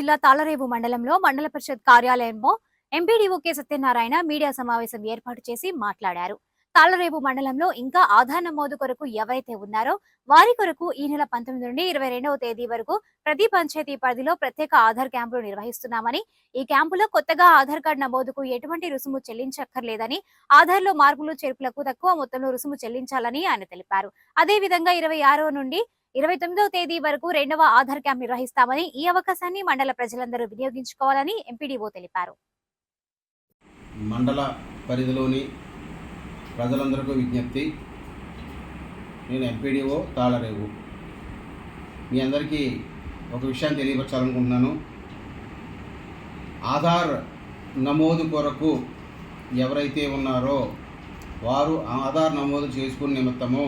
జిల్లా తాళరేవు మండలంలో మండల పరిషత్ కార్యాలయంలో ఎంపీడీఓ కె సత్యనారాయణ మీడియా సమావేశం ఏర్పాటు చేసి మాట్లాడారు. తాళరేవు మండలంలో ఇంకా ఆధార్ నమోదు కొరకు ఎవరైతే ఉన్నారో వారి కొరకు ఈ నెల 19 నుండి 22వ తేదీ వరకు ప్రతి పంచాయతీ పరిధిలో ప్రత్యేక ఆధార్ క్యాంపులు నిర్వహిస్తున్నామని, ఈ క్యాంపులో కొత్తగా ఆధార్ కార్డు నమోదుకు ఎటువంటి రుసుము చెల్లించక్కర్లేదని, ఆధార్లో మార్పులు చేర్పులకు తక్కువ మొత్తంలో రుసుము చెల్లించాలని ఆయన తెలిపారు. అదేవిధంగా 26వ నుండి 29వ తేదీ వరకు రెండవ ఆధార్ క్యాంప్ నిర్వహిస్తామని, ఈ అవకాశాన్ని మండల ప్రజలందరూ వినియోగించుకోవాలని ఎంపీడీఓ తెలిపారు. మండల పరిధిలోని ప్రజలందరికీ విజ్ఞప్తి. నేను ఎంపీడీఓ తాళరేవు. మీ అందరికీ ఒక విషయాన్ని తెలియపరచాలనుకుంటున్నాను. ఆధార్ నమోదు కొరకు ఎవరైతే ఉన్నారో వారు ఆధార్ నమోదు చేసుకునే నిమిత్తము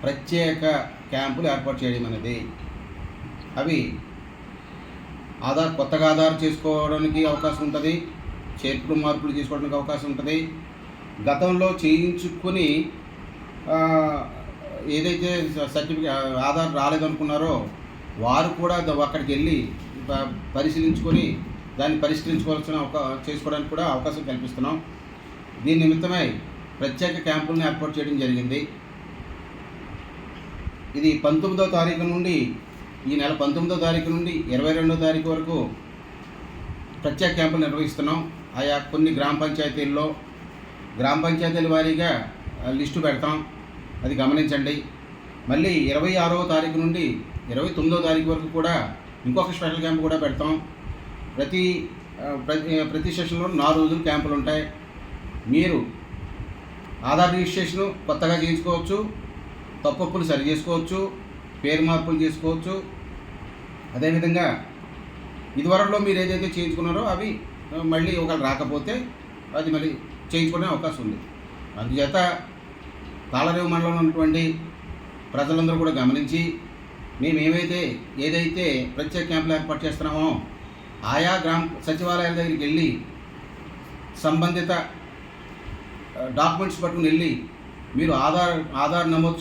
ప్రత్యేక క్యాంపులు ఏర్పాటు చేయడం అనేది. అవి కొత్తగా ఆధార్ చేసుకోవడానికి అవకాశం ఉంటుంది, చేర్పులు మార్పులు చేసుకోవడానికి అవకాశం ఉంటుంది. గతంలో చేయించుకొని ఏదైతే సర్టిఫికేట్ ఆధార్ రాలేదనుకున్నారో వారు కూడా అక్కడికి వెళ్ళి పరిశీలించుకొని దాన్ని చేసుకోవడానికి కూడా అవకాశం కల్పిస్తున్నాం. దీని నిమిత్తమై ప్రత్యేక క్యాంపులను ఏర్పాటు చేయడం జరిగింది. ఇది 19వ తారీఖు నుండి, ఈ నెల 19వ తారీఖు నుండి 22వ తారీఖు వరకు ప్రత్యేక క్యాంపులు నిర్వహిస్తున్నాం. ఆయా కొన్ని గ్రామ పంచాయతీల వారీగా లిస్టు పెడతాం, అది గమనించండి. మళ్ళీ 26వ తారీఖు నుండి 29వ తారీఖు వరకు కూడా ఇంకొక స్పెషల్ క్యాంపు కూడా పెడతాం. ప్రతి సెషన్లో 4 రోజులు క్యాంపులు ఉంటాయి. మీరు ఆధార్ రిజిస్ట్రేషను కొత్తగా చేయించుకోవచ్చు, తప్పులు సరి చేసుకోవచ్చు, పేరు మార్పులు చేసుకోవచ్చు. అదేవిధంగా ఇదివరలో మీరు ఏదైతే చేయించుకున్నారో అవి మళ్ళీ ఒకవేళ రాకపోతే అది మళ్ళీ చేయించుకునే అవకాశం ఉంది. అందుచేత తాళరేవు మండలంలో ఉన్నటువంటి ప్రజలందరూ కూడా గమనించి మేము ఏదైతే ప్రత్యేక క్యాంపులు ఏర్పాటు చేస్తున్నామో ఆయా గ్రామ సచివాలయాల దగ్గరికి వెళ్ళి సంబంధిత డాక్యుమెంట్స్ పట్టుకుని వెళ్ళి మీరు ఆధార్ నమోదు